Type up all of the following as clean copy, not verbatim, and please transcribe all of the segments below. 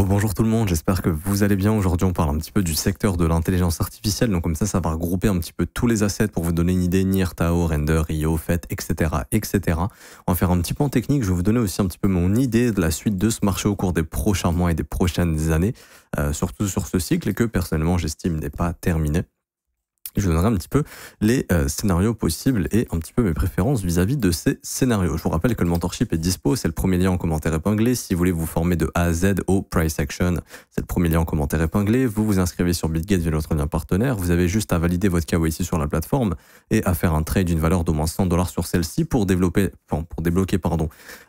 Rebonjour tout le monde, j'espère que vous allez bien. Aujourd'hui, on parle un petit peu du secteur de l'intelligence artificielle. Donc comme ça va regrouper un petit peu tous les assets pour vous donner une idée, NIR, Tao, Render, IO, FET, etc., etc. On va faire un petit point technique. Je vais vous donner aussi un petit peu mon idée de la suite de ce marché au cours des prochains mois et des prochaines années, surtout sur ce cycle et que personnellement, j'estime n'est pas terminé. Je vous donnerai un petit peu les scénarios possibles et un petit peu mes préférences vis-à-vis de ces scénarios. Je vous rappelle que le mentorship est dispo, c'est le premier lien en commentaire épinglé. Si vous voulez vous former de A à Z au price action, c'est le premier lien en commentaire épinglé. Vous vous inscrivez sur Bitget via notre lien partenaire. Vous avez juste à valider votre KYC sur la plateforme et à faire un trade d'une valeur d'au moins 100 $ sur celle-ci pour débloquer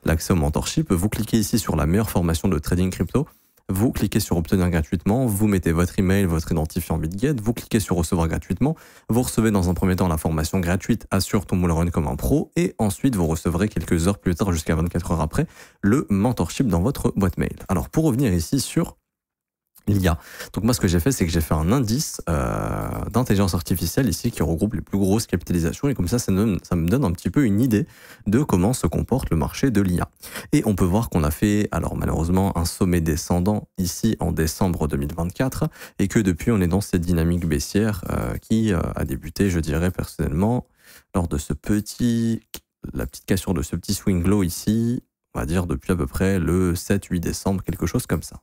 l'accès au mentorship. Vous cliquez ici sur la meilleure formation de trading crypto. Vous cliquez sur obtenir gratuitement, vous mettez votre email, votre identifiant Bitget, vous cliquez sur recevoir gratuitement, vous recevez dans un premier temps la formation gratuite Assure ton bull run comme un pro et ensuite vous recevrez quelques heures plus tard, jusqu'à 24 heures après, le mentorship dans votre boîte mail. Alors pour revenir ici sur l'IA. Donc moi ce que j'ai fait, c'est que j'ai fait un indice d'intelligence artificielle ici qui regroupe les plus grosses capitalisations et comme ça me donne un petit peu une idée de comment se comporte le marché de l'IA. Et on peut voir qu'on a fait, alors malheureusement, un sommet descendant ici en décembre 2024 et que depuis on est dans cette dynamique baissière qui a débuté, je dirais personnellement, lors de la petite cassure de ce petit swing low ici, on va dire depuis à peu près le 7-8 décembre, quelque chose comme ça.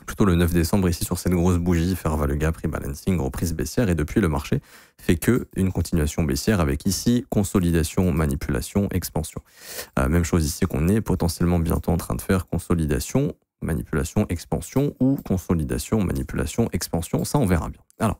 Plutôt le 9 décembre ici sur cette grosse bougie, fair value gap, rebalancing, reprise baissière et depuis le marché fait que une continuation baissière avec ici consolidation, manipulation, expansion. Même chose ici qu'on est potentiellement bientôt en train de faire consolidation, manipulation, expansion ou consolidation, manipulation, expansion, ça on verra bien. Alors,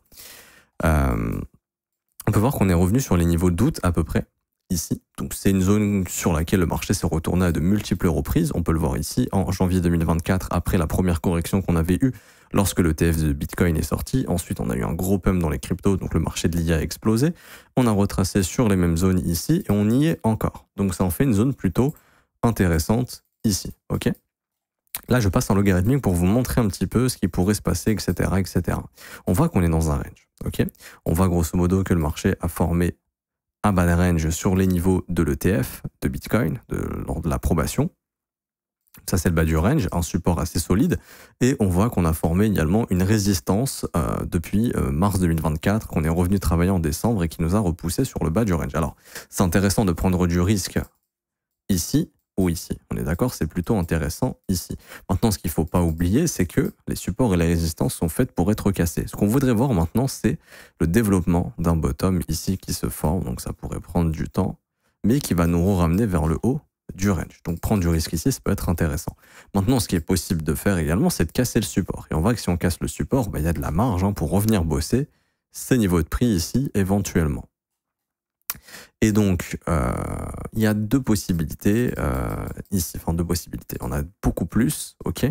on peut voir qu'on est revenu sur les niveaux d'août à peu près. Ici, donc c'est une zone sur laquelle le marché s'est retourné à de multiples reprises. On peut le voir ici en janvier 2024, après la première correction qu'on avait eue lorsque le TF de Bitcoin est sorti. Ensuite, on a eu un gros pump dans les cryptos, donc le marché de l'IA a explosé. On a retracé sur les mêmes zones ici et on y est encore. Donc ça en fait une zone plutôt intéressante ici. Ok. Là, je passe en logarithmique pour vous montrer un petit peu ce qui pourrait se passer, etc., etc. On voit qu'on est dans un range. Ok. On voit grosso modo que le marché a formé un bas de range sur les niveaux de l'ETF, de Bitcoin, lors de l'approbation. Ça, c'est le bas du range, un support assez solide. Et on voit qu'on a formé également une résistance depuis mars 2024, qu'on est revenu travailler en décembre et qui nous a repoussé sur le bas du range. Alors, c'est intéressant de prendre du risque ici ou ici. On est d'accord, c'est plutôt intéressant ici. Maintenant, ce qu'il ne faut pas oublier, c'est que les supports et les résistances sont faites pour être cassés. Ce qu'on voudrait voir maintenant, c'est le développement d'un bottom ici qui se forme. Donc ça pourrait prendre du temps, mais qui va nous ramener vers le haut du range. Donc prendre du risque ici, ça peut être intéressant. Maintenant, ce qui est possible de faire également, c'est de casser le support. Et on voit que si on casse le support, il y a de la marge pour revenir bosser ces niveaux de prix ici, éventuellement. Et donc, il y a deux possibilités ici, enfin deux possibilités. On a beaucoup plus, ok.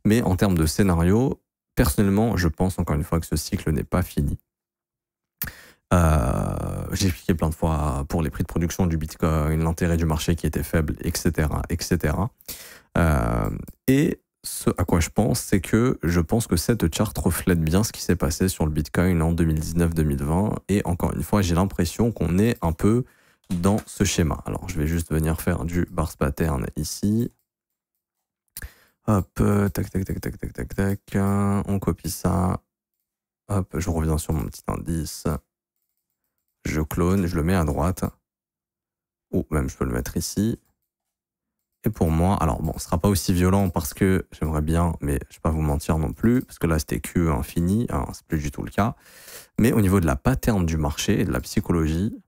Mais en termes de scénario, personnellement, je pense encore une fois que ce cycle n'est pas fini. J'ai expliqué plein de fois pour les prix de production du Bitcoin, l'intérêt du marché qui était faible, etc., etc. Et ce à quoi je pense, c'est que je pense que cette charte reflète bien ce qui s'est passé sur le Bitcoin en 2019-2020. Et encore une fois, j'ai l'impression qu'on est un peu dans ce schéma. Alors, je vais juste venir faire du bars pattern ici. Hop, tac, tac, tac, tac, tac, tac, tac. On copie ça. Hop, je reviens sur mon petit indice. Je clone, je le mets à droite. Ou même je peux le mettre ici. Et pour moi, alors bon, ce sera pas aussi violent parce que j'aimerais bien, mais je vais pas vous mentir non plus, parce que là c'était Q infini, hein, c'est plus du tout le cas. Mais au niveau de la pattern du marché et de la psychologie,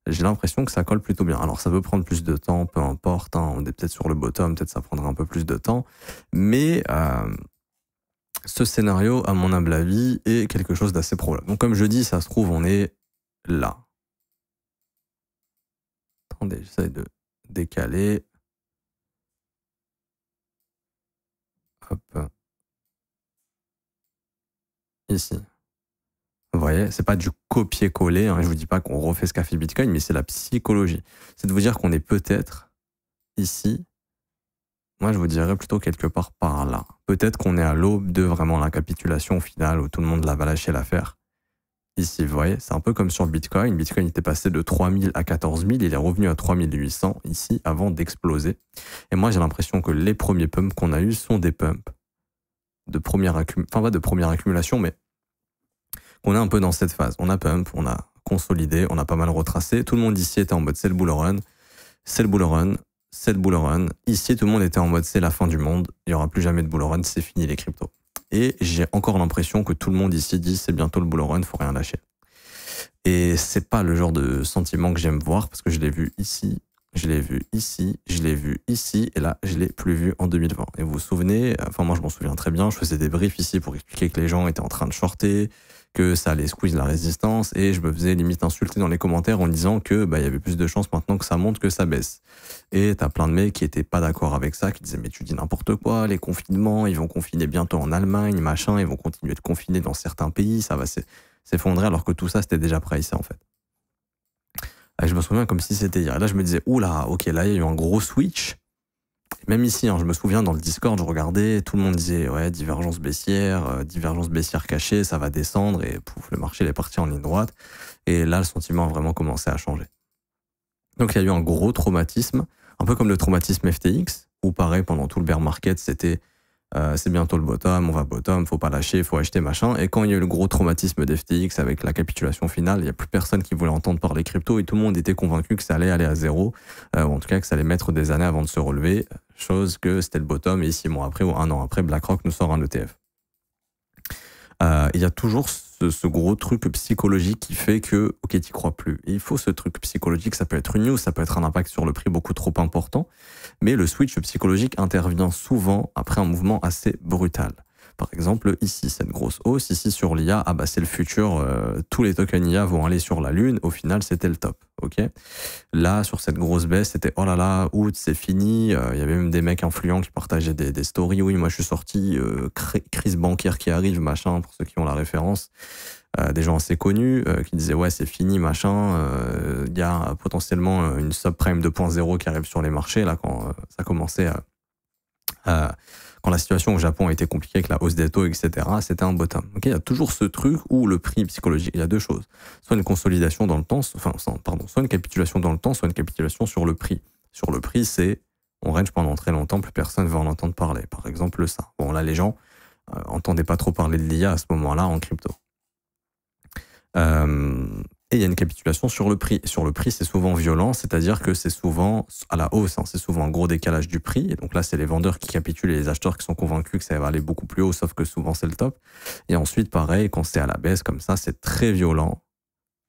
j'ai l'impression que ça colle plutôt bien. Alors ça peut prendre plus de temps, peu importe, hein, on est peut-être sur le bottom, peut-être ça prendra un peu plus de temps, mais ce scénario, à mon humble avis, est quelque chose d'assez probable. Donc comme je dis, ça se trouve, on est là. Attendez, j'essaie de décaler. Hop. Ici. Vous voyez, c'est pas du copier-coller, hein, je vous dis pas qu'on refait ce qu'a fait Bitcoin, mais c'est la psychologie. C'est de vous dire qu'on est peut-être ici, moi je vous dirais plutôt quelque part par là. Peut-être qu'on est à l'aube de vraiment la capitulation finale où tout le monde va lâcher l'affaire. Ici, vous voyez, c'est un peu comme sur Bitcoin. Bitcoin était passé de 3000 à 14 000, il est revenu à 3800 ici avant d'exploser. Et moi j'ai l'impression que les premiers pumps qu'on a eus sont des pumps de première enfin pas de première accumulation, mais qu'on est un peu dans cette phase. On a pump, on a consolidé, on a pas mal retracé. Tout le monde ici était en mode c'est le bull run, c'est le bull run, c'est le bull run. Ici, tout le monde était en mode c'est la fin du monde, il n'y aura plus jamais de bull run, c'est fini les cryptos. Et j'ai encore l'impression que tout le monde ici dit c'est bientôt le bull run, faut rien lâcher. Et c'est pas le genre de sentiment que j'aime voir parce que je l'ai vu ici, je l'ai vu ici, je l'ai vu ici, et là, je l'ai plus vu en 2020. Et vous vous souvenez, enfin moi je m'en souviens très bien, je faisais des briefs ici pour expliquer que les gens étaient en train de shorter, que ça allait squeeze la résistance, et je me faisais limite insulter dans les commentaires en disant que il y avait plus de chances maintenant que ça monte que ça baisse. Et t'as plein de mecs qui étaient pas d'accord avec ça, qui disaient mais tu dis n'importe quoi, les confinements, ils vont confiner bientôt en Allemagne, machin, ils vont continuer de confiner dans certains pays, ça va s'effondrer alors que tout ça c'était déjà prêt ici en fait. Et je me souviens comme si c'était hier. Et là, je me disais, oula, ok, là, il y a eu un gros switch. Même ici, hein, je me souviens dans le Discord, je regardais, tout le monde disait, ouais, divergence baissière cachée, ça va descendre, et pouf, le marché il est parti en ligne droite. Et là, le sentiment a vraiment commencé à changer. Donc, il y a eu un gros traumatisme, un peu comme le traumatisme FTX, où pareil, pendant tout le bear market, c'était c'est bientôt le bottom, on va bottom, faut pas lâcher, faut acheter, machin. Et quand il y a eu le gros traumatisme d'FTX avec la capitulation finale, il n'y a plus personne qui voulait entendre parler crypto et tout le monde était convaincu que ça allait aller à zéro, ou en tout cas que ça allait mettre des années avant de se relever, chose que c'était le bottom et 6 mois après ou 1 an après, BlackRock nous sort un ETF. Il y a toujours ce gros truc psychologique qui fait que, ok, t'y crois plus. Et il faut ce truc psychologique, ça peut être une news, ça peut être un impact sur le prix beaucoup trop important, mais le switch psychologique intervient souvent après un mouvement assez brutal. Par exemple, ici, cette grosse hausse, ici sur l'IA, ah bah c'est le futur, tous les tokens IA vont aller sur la Lune, au final c'était le top, ok. Là, sur cette grosse baisse, c'était oh là là, août, c'est fini, il y avait même des mecs influents qui partageaient des stories, oui, moi je suis sorti, crise bancaire qui arrive, machin, pour ceux qui ont la référence, des gens assez connus, qui disaient ouais c'est fini, machin, il y a potentiellement une subprime 2.0 qui arrive sur les marchés, là, quand ça commençait quand la situation au Japon a été compliquée avec la hausse des taux, etc., c'était un bottom. Okay, il y a toujours ce truc où le prix psychologique, il y a deux choses. Soit une consolidation dans le temps, soit une capitulation dans le temps, soit une capitulation sur le prix. Sur le prix, c'est on range pendant très longtemps, plus personne ne va en entendre parler. Par exemple, ça. Bon, là, les gens entendaient pas trop parler de l'IA à ce moment-là en crypto. Et il y a une capitulation sur le prix. Sur le prix, c'est souvent violent, c'est-à-dire que c'est souvent à la hausse, hein, c'est souvent un gros décalage du prix. Et donc là, c'est les vendeurs qui capitulent et les acheteurs qui sont convaincus que ça va aller beaucoup plus haut, sauf que souvent c'est le top. Et ensuite, pareil, quand c'est à la baisse comme ça, c'est très violent.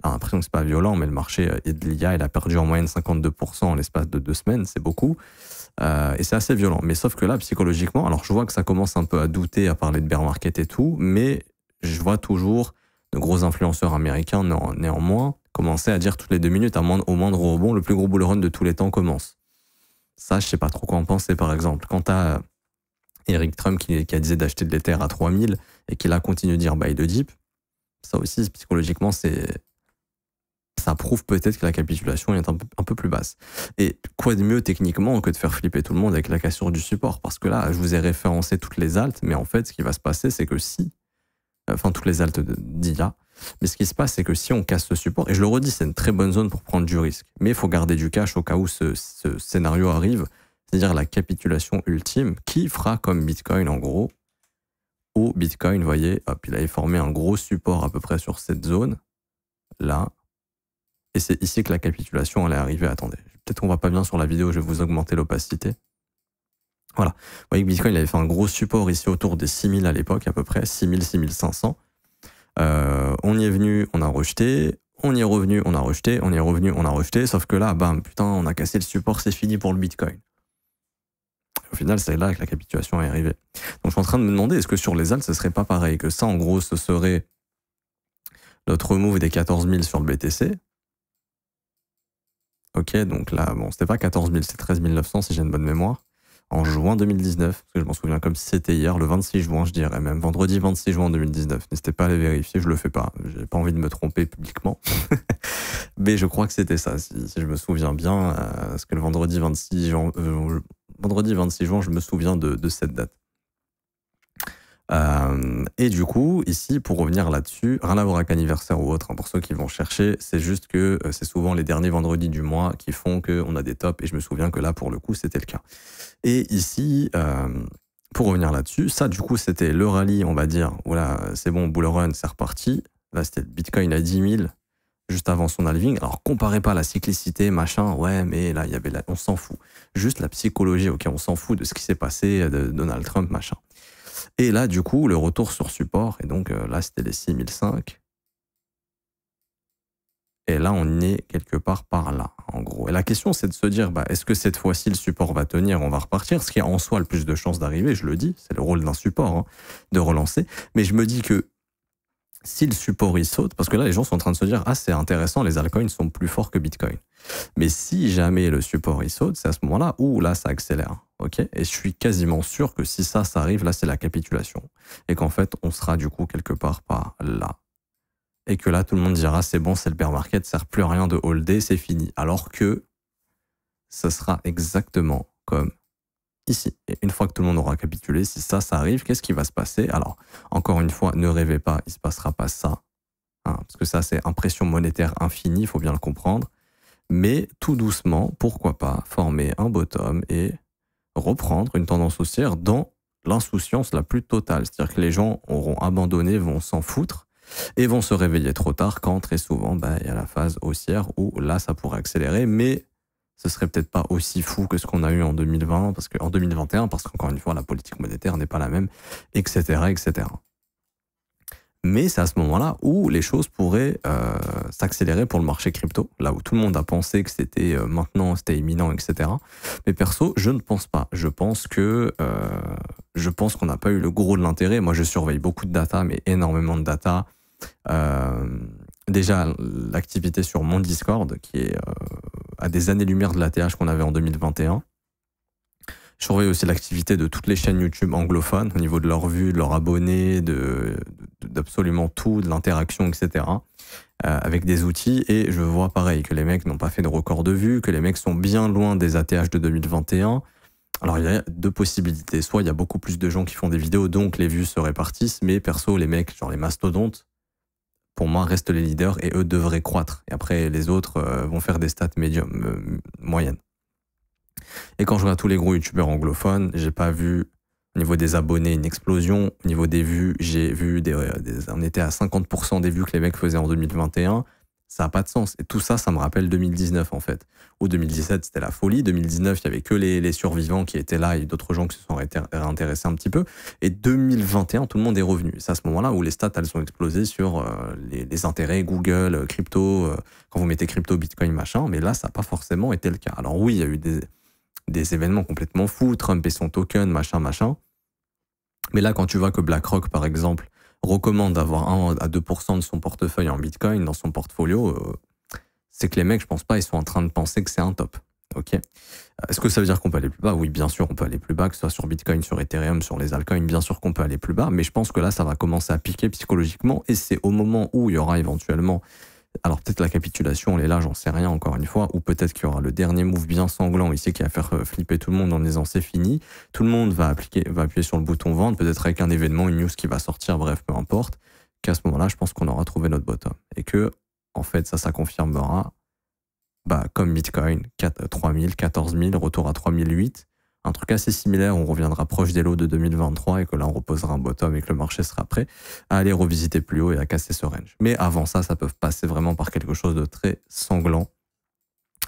Alors, l'impression que c'est pas violent, mais le marché de l'IA, il a perdu en moyenne 52% en l'espace de 2 semaines, c'est beaucoup. Et c'est assez violent. Mais sauf que là, psychologiquement, alors je vois que ça commence un peu à douter, à parler de bear market et tout, mais je vois toujours de gros influenceurs américains, néanmoins, commencer à dire toutes les 2 minutes, au moindre rebond, le plus gros bull run de tous les temps commence. Ça, je sais pas trop quoi en penser, par exemple. Quand t'as Eric Trump qui a disait d'acheter de l'Ether à 3000 et qui là continue de dire buy the dip, ça aussi, psychologiquement, ça prouve peut-être que la capitulation est un peu plus basse. Et quoi de mieux techniquement que de faire flipper tout le monde avec la cassure du support? Parce que là, je vous ai référencé toutes les altes, mais en fait, ce qui va se passer, c'est que toutes les altes d'IA, mais ce qui se passe, c'est que si on casse ce support, et je le redis, c'est une très bonne zone pour prendre du risque, mais il faut garder du cash au cas où ce scénario arrive, c'est-à-dire la capitulation ultime, qui fera comme Bitcoin en gros, où Bitcoin, vous voyez, hop, il avait formé un gros support à peu près sur cette zone, là, et c'est ici que la capitulation allait arriver. Attendez, peut-être qu'on va pas bien sur la vidéo, je vais vous augmenter l'opacité. Voilà. Vous voyez que Bitcoin il avait fait un gros support ici autour des 6000 à l'époque, à peu près, 6000, 6500. On y est venu, on a rejeté, on y est revenu, on a rejeté, on y est revenu, on a rejeté, sauf que là, bam, putain, on a cassé le support, c'est fini pour le Bitcoin. Au final, c'est là que la capitulation est arrivée. Donc je suis en train de me demander, est-ce que sur les alts, ce serait pas pareil? Que ça, en gros, ce serait notre move des 14 000 sur le BTC. Ok, donc là, bon, c'était pas 14 000, c'est 13 900 si j'ai une bonne mémoire. En juin 2019, parce que je m'en souviens comme si c'était hier, le 26 juin, je dirais même, vendredi 26 juin 2019. N'hésitez pas à aller vérifier, je le fais pas. J'ai pas envie de me tromper publiquement. Mais je crois que c'était ça, si je me souviens bien, parce que le vendredi 26 juin, je me souviens de cette date. Et du coup, ici, pour revenir là-dessus, rien à voir avec anniversaire ou autre, hein, pour ceux qui vont chercher, c'est juste que c'est souvent les derniers vendredis du mois qui font qu'on a des tops, et je me souviens que là, pour le coup, c'était le cas. Et ici, pour revenir là-dessus, ça, du coup, c'était le rallye, on va dire, voilà, c'est bon, bull run, c'est reparti. Là, c'était le Bitcoin à 10 000, juste avant son halving. Alors, comparez pas la cyclicité, machin, ouais, mais là, il y avait on s'en fout. Juste la psychologie, ok, on s'en fout de ce qui s'est passé, de Donald Trump, machin. Et là, du coup, le retour sur support, et donc là, c'était les 6005. Et là, on est quelque part par là, en gros. Et la question, c'est de se dire, bah, est-ce que cette fois-ci, le support va tenir, on va repartir? Ce qui a en soi le plus de chances d'arriver, je le dis, c'est le rôle d'un support, hein, de relancer. Mais je me dis que si le support, il saute, parce que là, les gens sont en train de se dire, ah, c'est intéressant, les altcoins sont plus forts que Bitcoin. Mais si jamais le support, il saute, c'est à ce moment-là où, là, ça accélère. Ok? Et je suis quasiment sûr que si ça arrive, là, c'est la capitulation. Et qu'en fait, on sera du coup quelque part par là. Et que là, tout le monde dira, c'est bon, c'est le bear market, ça sert plus à rien de holder, c'est fini. Alors que ce sera exactement comme ici. Et une fois que tout le monde aura capitulé, si ça arrive, qu'est-ce qui va se passer? Alors, encore une fois, ne rêvez pas, il se passera pas ça. Hein, parce que ça, c'est impression monétaire infinie, il faut bien le comprendre. Mais tout doucement, pourquoi pas former un bottom et reprendre une tendance haussière dans l'insouciance la plus totale. C'est-à-dire que les gens auront abandonné, vont s'en foutre, et vont se réveiller trop tard quand très souvent il y a la phase haussière où là ça pourrait accélérer, mais ce serait peut-être pas aussi fou que ce qu'on a eu en 2020, en 2021, parce qu'encore une fois la politique monétaire n'est pas la même, etc., etc. Mais c'est à ce moment-là où les choses pourraient s'accélérer pour le marché crypto, là où tout le monde a pensé que c'était maintenant, c'était imminent, etc. Mais perso, je ne pense pas. Je pense qu'on n'a pas eu le gros de l'intérêt. Moi, je surveille beaucoup de data, mais énormément de data. Déjà, l'activité sur mon Discord, qui est à des années-lumière de l'ATH qu'on avait en 2021. Je surveille aussi l'activité de toutes les chaînes YouTube anglophones au niveau de leurs vues, de leurs abonnés, d'absolument tout, de l'interaction, etc. Avec des outils. Et je vois pareil que les mecs n'ont pas fait de record de vues, que les mecs sont bien loin des ATH de 2021. Alors il y a deux possibilités. Soit il y a beaucoup plus de gens qui font des vidéos, donc les vues se répartissent. Mais perso, les mecs, genre les mastodontes, pour moi, restent les leaders et eux devraient croître. Et après, les autres vont faire des stats moyennes. Et quand je regarde tous les gros youtubeurs anglophones, j'ai pas vu au niveau des abonnés une explosion. Au niveau des vues, j'ai vu on était à 50% des vues que les mecs faisaient en 2021. Ça n'a pas de sens. Et tout ça, ça me rappelle 2019 en fait. Ou 2017, c'était la folie. 2019, il y avait que les survivants qui étaient là et d'autres gens qui se sont réintéressés un petit peu. Et 2021, tout le monde est revenu. C'est à ce moment-là où les stats, elles sont explosées sur les intérêts Google, crypto, quand vous mettez crypto, Bitcoin, machin. Mais là, ça n'a pas forcément été le cas. Alors oui, il y a eu des événements complètement fous, Trump et son token, machin. Mais là, quand tu vois que BlackRock, par exemple, recommande d'avoir 1 à 2% de son portefeuille en Bitcoin dans son portfolio, c'est que les mecs, je pense pas, ils sont en train de penser que c'est un top. Ok. Est-ce que ça veut dire qu'on peut aller plus bas? Oui, bien sûr, on peut aller plus bas, que ce soit sur Bitcoin, sur Ethereum, sur les altcoins, bien sûr qu'on peut aller plus bas, mais je pense que là, ça va commencer à piquer psychologiquement, et c'est au moment où il y aura éventuellement, alors peut-être la capitulation, elle est là, j'en sais rien encore une fois, ou peut-être qu'il y aura le dernier move bien sanglant ici qui va faire flipper tout le monde en disant c'est fini, tout le monde va appuyer sur le bouton vendre, peut-être avec un événement, une news qui va sortir, bref, peu importe, qu'à ce moment-là, je pense qu'on aura trouvé notre bottom. Et que, en fait, ça confirmera, comme Bitcoin, 3000, 14 000, retour à 3008, un truc assez similaire, on reviendra proche des lows de 2023 et que là on reposera un bottom et que le marché sera prêt à aller revisiter plus haut et à casser ce range. Mais avant ça peut passer vraiment par quelque chose de très sanglant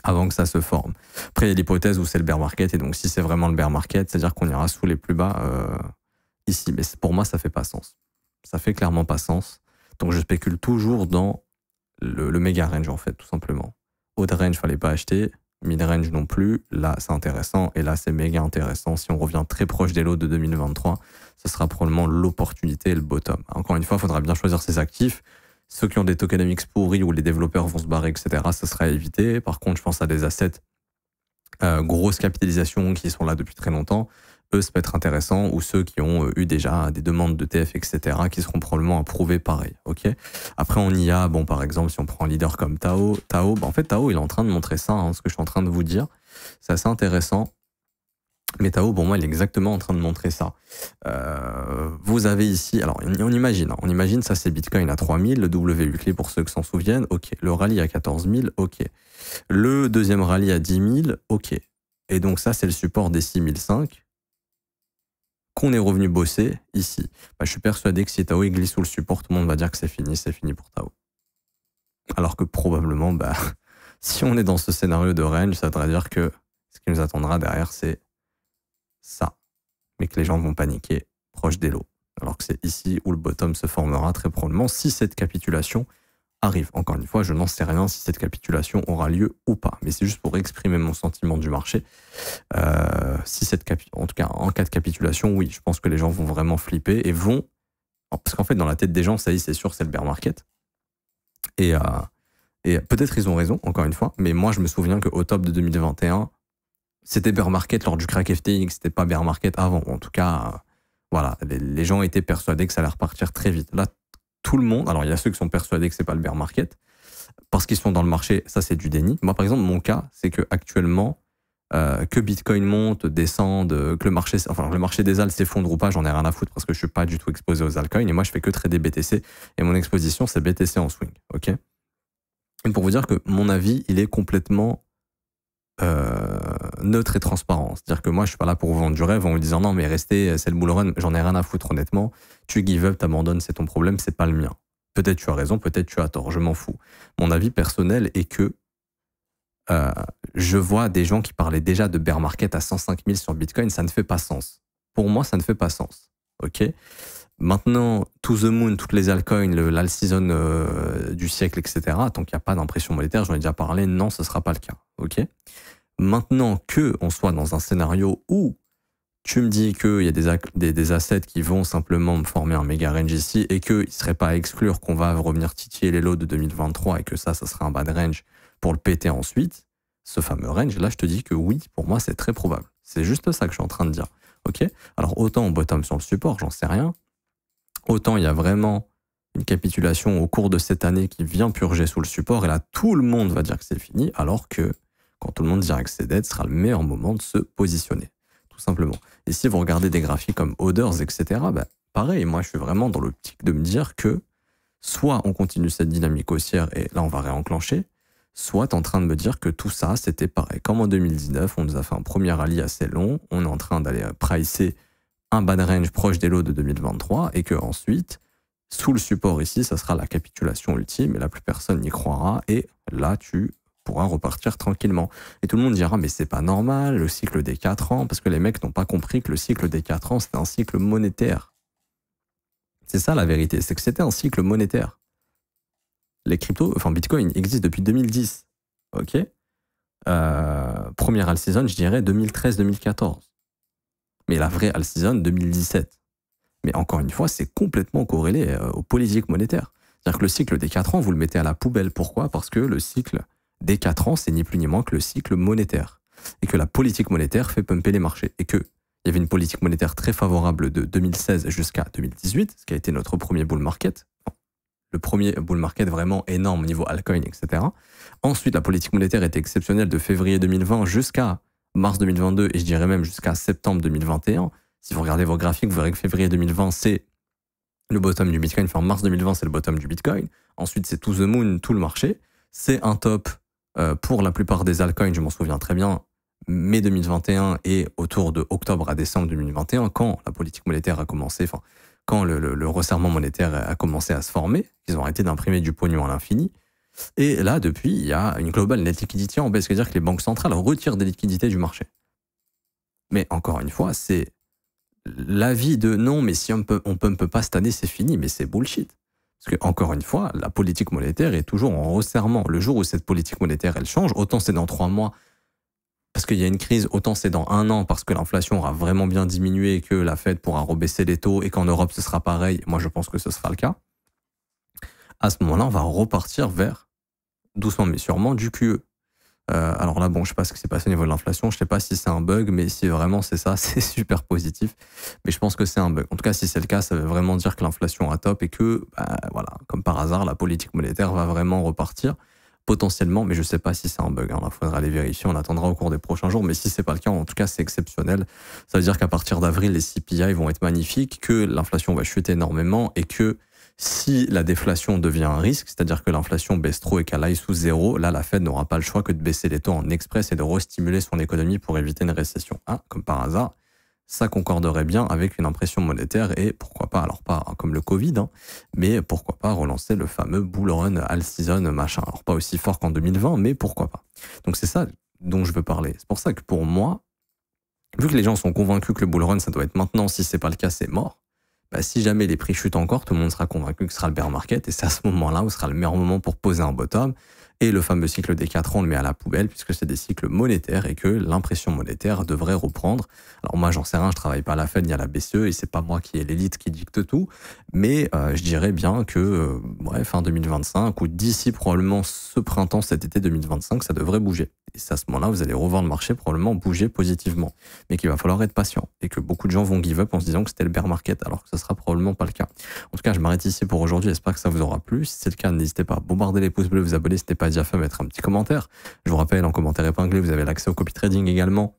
avant que ça se forme. Après il y a l'hypothèse où c'est le bear market, et donc si c'est vraiment le bear market, c'est-à-dire qu'on ira sous les plus bas ici. Mais pour moi ça fait pas sens. Ça fait clairement pas sens. Donc je spécule toujours dans le méga range en fait, tout simplement. Haut de range, fallait pas acheter. Mid-range non plus, là c'est intéressant, et là c'est méga intéressant. Si on revient très proche des lots de 2023, ce sera probablement l'opportunité et le bottom. Encore une fois, il faudra bien choisir ses actifs. Ceux qui ont des tokenomics pourris où les développeurs vont se barrer, etc., ce sera à éviter. Par contre, je pense à des assets grosse capitalisation qui sont là depuis très longtemps. Eux, ça peut être intéressant, ou ceux qui ont eu déjà des demandes de TF, etc., qui seront probablement approuvés pareil. Ok. Après, on y a, par exemple, si on prend un leader comme Tao, en fait, Tao, il est en train de montrer ça, ce que je suis en train de vous dire. C'est assez intéressant. Mais Tao, pour moi, il est exactement en train de montrer ça. Vous avez ici, alors on imagine, ça c'est Bitcoin à 3000, le W clé pour ceux qui s'en souviennent, ok. Le rallye à 14 000, ok. Le deuxième rallye à 10 000, ok. Et donc ça, c'est le support des 6005. qu'on est revenu bosser ici. Bah, je suis persuadé que si Tao il glisse sous le support, tout le monde va dire que c'est fini pour Tao. Alors que probablement, bah, si on est dans ce scénario de range, ça voudrait dire que ce qui nous attendra derrière, c'est ça. Mais que les gens vont paniquer proche des lots. Alors que c'est ici où le bottom se formera très probablement si cette capitulation arrive. Encore une fois, je n'en sais rien si cette capitulation aura lieu ou pas. Mais c'est juste pour exprimer mon sentiment du marché. En tout cas, en cas de capitulation, oui, je pense que les gens vont vraiment flipper et vont... Parce qu'en fait, dans la tête des gens, ça y est, c'est sûr, c'est le bear market. Et peut-être ils ont raison, encore une fois, mais moi, je me souviens qu'au top de 2021, c'était bear market lors du crack FTX, c'était pas bear market avant. En tout cas, voilà, les gens étaient persuadés que ça allait repartir très vite. Là, tout le monde, alors il y a ceux qui sont persuadés que c'est pas le bear market, parce qu'ils sont dans le marché, ça c'est du déni. Moi, par exemple, mon cas, c'est que actuellement, que Bitcoin monte, descende, que le marché des ALS s'effondre ou pas, j'en ai rien à foutre parce que je suis pas du tout exposé aux altcoins et moi je fais que trader BTC et mon exposition c'est BTC en swing, ok. Et pour vous dire que mon avis il est complètement neutre et transparent, c'est-à-dire que moi je suis pas là pour vous vendre du rêve en vous disant non mais restez, c'est le bull run, j'en ai rien à foutre honnêtement, tu give up, t'abandonnes, c'est ton problème, c'est pas le mien. Peut-être tu as raison, peut-être tu as tort, je m'en fous. Mon avis personnel est que je vois des gens qui parlaient déjà de bear market à 105 000 sur Bitcoin, ça ne fait pas sens. Pour moi, ça ne fait pas sens. Ok. Maintenant, to the moon, toutes les altcoins, l'alt season du siècle, etc. Tant qu'il n'y a pas d'impression monétaire, j'en ai déjà parlé, non, ce ne sera pas le cas. Ok. Maintenant que on soit dans un scénario où tu me dis qu'il y a des assets qui vont simplement me former un méga range ici et qu'il ne serait pas à exclure qu'on va revenir titiller les lots de 2023 et que ça sera un bad range pour le péter ensuite, ce fameux range, là je te dis que oui, pour moi c'est très probable. C'est juste ça que je suis en train de dire. Ok. Alors autant on bottom sur le support, j'en sais rien. Autant il y a vraiment une capitulation au cours de cette année qui vient purger sous le support et là tout le monde va dire que c'est fini, alors que quand tout le monde dira que c'est dead, ce sera le meilleur moment de se positionner. Tout simplement. Et si vous regardez des graphiques comme Others, etc., bah, pareil, moi je suis vraiment dans l'optique de me dire que soit on continue cette dynamique haussière et là on va réenclencher, soit en train de me dire que tout ça, c'était pareil. Comme en 2019, on nous a fait un premier rallye assez long, on est en train d'aller pricer un bad range proche des lots de 2023 et que ensuite, sous le support ici, ça sera la capitulation ultime et là, plus personne n'y croira et là, tu pourras repartir tranquillement. Et tout le monde dira, mais c'est pas normal, le cycle des 4 ans, parce que les mecs n'ont pas compris que le cycle des 4 ans, c'était un cycle monétaire. C'est ça la vérité, c'est que c'était un cycle monétaire. Les cryptos, enfin Bitcoin existe depuis 2010, ok. Première all season, je dirais 2013-2014. Mais la vraie all season, 2017. Mais encore une fois, c'est complètement corrélé aux politiques monétaires. C'est-à-dire que le cycle des 4 ans, vous le mettez à la poubelle. Pourquoi? Parce que le cycle des 4 ans, c'est ni plus ni moins que le cycle monétaire. Et que la politique monétaire fait pumper les marchés. Et qu'il y avait une politique monétaire très favorable de 2016 jusqu'à 2018, ce qui a été notre premier bull market. Le premier bull market vraiment énorme au niveau altcoin, etc. Ensuite, la politique monétaire était exceptionnelle de février 2020 jusqu'à mars 2022 et je dirais même jusqu'à septembre 2021. Si vous regardez vos graphiques, vous verrez que février 2020, c'est le bottom du Bitcoin. Enfin, mars 2020, c'est le bottom du Bitcoin. Ensuite, c'est to the moon, tout le marché. C'est un top pour la plupart des altcoins, je m'en souviens très bien, mai 2021 et autour de octobre à décembre 2021, quand la politique monétaire a commencé, enfin, quand le resserrement monétaire a commencé à se former, ils ont arrêté d'imprimer du pognon à l'infini. Et là, depuis, il y a une global net liquidity en baisse, c'est-à-dire que les banques centrales retirent des liquidités du marché. Mais encore une fois, c'est l'avis de non, mais si on pump pas cette année, c'est fini, mais c'est bullshit. Parce que, encore une fois, la politique monétaire est toujours en resserrement. Le jour où cette politique monétaire, elle change, autant c'est dans 3 mois, parce qu'il y a une crise, autant c'est dans 1 an, parce que l'inflation aura vraiment bien diminué et que la Fed pourra rebaisser les taux et qu'en Europe, ce sera pareil. Moi, je pense que ce sera le cas. À ce moment-là, on va repartir vers, doucement mais sûrement, du QE. Alors là, bon, je sais pas ce qui s'est passé au niveau de l'inflation, je sais pas si c'est un bug, mais si vraiment c'est ça, c'est super positif. Mais je pense que c'est un bug. En tout cas, si c'est le cas, ça veut vraiment dire que l'inflation est top et que, voilà, comme par hasard, la politique monétaire va vraiment repartir, potentiellement, mais je sais pas si c'est un bug. Il faudra aller vérifier, on attendra au cours des prochains jours, mais si c'est pas le cas, en tout cas, c'est exceptionnel. Ça veut dire qu'à partir d'avril, les CPI vont être magnifiques, que l'inflation va chuter énormément et que si la déflation devient un risque, c'est-à-dire que l'inflation baisse trop et qu'elle aille sous zéro, là, la Fed n'aura pas le choix que de baisser les taux en express et de restimuler son économie pour éviter une récession. Comme par hasard, ça concorderait bien avec une impression monétaire et pourquoi pas, alors pas comme le Covid, hein, mais pourquoi pas relancer le fameux bull run all season machin. Alors pas aussi fort qu'en 2020, mais pourquoi pas. Donc c'est ça dont je veux parler. C'est pour ça que pour moi, vu que les gens sont convaincus que le bull run ça doit être maintenant, si c'est pas le cas c'est mort. Bah, si jamais les prix chutent encore, tout le monde sera convaincu que ce sera le bear market et c'est à ce moment-là où sera le meilleur moment pour poser un bottom. Et le fameux cycle des 4 ans, on le met à la poubelle puisque c'est des cycles monétaires et que l'impression monétaire devrait reprendre. Alors moi, j'en sais rien, je travaille pas à la Fed ni à la BCE et c'est pas moi qui ai l'élite qui dicte tout. Mais je dirais bien que fin 2025 ou d'ici probablement ce printemps, cet été 2025, ça devrait bouger. Et c'est à ce moment-là, vous allez revoir le marché probablement bouger positivement. Mais qu'il va falloir être patient et que beaucoup de gens vont give up en se disant que c'était le bear market alors que ça sera probablement pas le cas. En tout cas, je m'arrête ici pour aujourd'hui. J'espère que ça vous aura plu. Si c'est le cas, n'hésitez pas à bombarder les pouces bleus, vous abonner si ce n'est pas déjà fait, mettre un petit commentaire. Je vous rappelle, en commentaire épinglé, vous avez l'accès au copy trading également.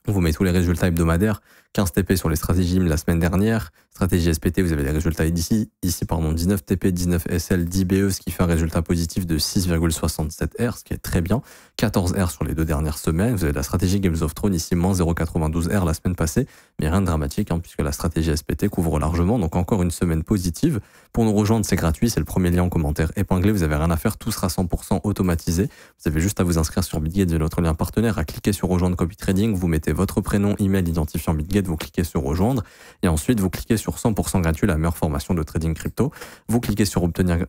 On vous met tous les résultats hebdomadaires. 15 TP sur les stratégies la semaine dernière. Stratégie SPT, vous avez les résultats ici, 19 TP, 19 SL, 10 BE, ce qui fait un résultat positif de 6,67 R, ce qui est très bien. 14 R sur les 2 dernières semaines. Vous avez la stratégie Games of Thrones ici, moins 0,92 R la semaine passée. Mais rien de dramatique, hein, puisque la stratégie SPT couvre largement. Donc encore une semaine positive. Pour nous rejoindre, c'est gratuit. C'est le premier lien en commentaire épinglé. Vous avez rien à faire. Tout sera 100% automatisé. Vous avez juste à vous inscrire sur Bitget via notre lien partenaire, à cliquer sur rejoindre copy trading. Vous mettez votre prénom, email identifiant Bitget. Vous cliquez sur rejoindre. Et ensuite, vous cliquez sur 100% gratuit, la meilleure formation de trading crypto. Vous cliquez sur obtenir, rien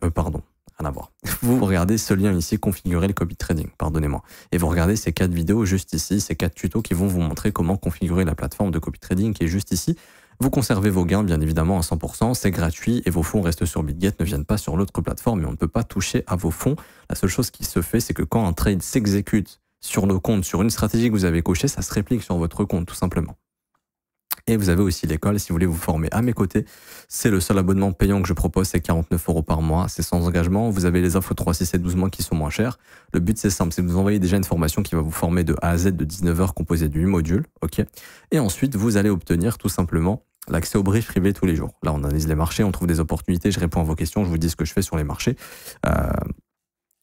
à voir. Vous regardez ce lien ici, configurer le copy trading, pardonnez-moi. Et vous regardez ces 4 vidéos juste ici, ces 4 tutos qui vont vous montrer comment configurer la plateforme de copy trading qui est juste ici. Vous conservez vos gains, bien évidemment, à 100%, c'est gratuit et vos fonds restent sur Bitget, ne viennent pas sur l'autre plateforme, mais on ne peut pas toucher à vos fonds. La seule chose qui se fait, c'est que quand un trade s'exécute sur le compte, sur une stratégie que vous avez cochée, ça se réplique sur votre compte, tout simplement. Et vous avez aussi l'école, si vous voulez vous former à mes côtés. C'est le seul abonnement payant que je propose, c'est 49 € par mois, c'est sans engagement. Vous avez les offres 3, 6 et 12 mois qui sont moins chères. Le but c'est simple, c'est de vous envoyer déjà une formation qui va vous former de A à Z de 19 heures composée de 8 modules. Ok. Et ensuite, vous allez obtenir tout simplement l'accès au brief privé tous les jours. Là, on analyse les marchés, on trouve des opportunités, je réponds à vos questions, je vous dis ce que je fais sur les marchés.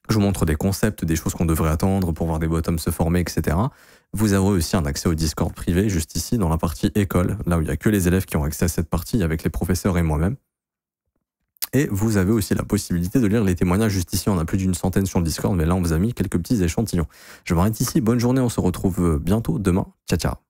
Je vous montre des concepts, des choses qu'on devrait attendre pour voir des bottoms se former, etc. Vous aurez aussi un accès au Discord privé, juste ici, dans la partie école, là où il n'y a que les élèves qui ont accès à cette partie, avec les professeurs et moi-même. Et vous avez aussi la possibilité de lire les témoignages juste ici. On a plus d'une centaine sur le Discord, mais là, on vous a mis quelques petits échantillons. Je m'arrête ici. Bonne journée. On se retrouve bientôt demain. Ciao, ciao.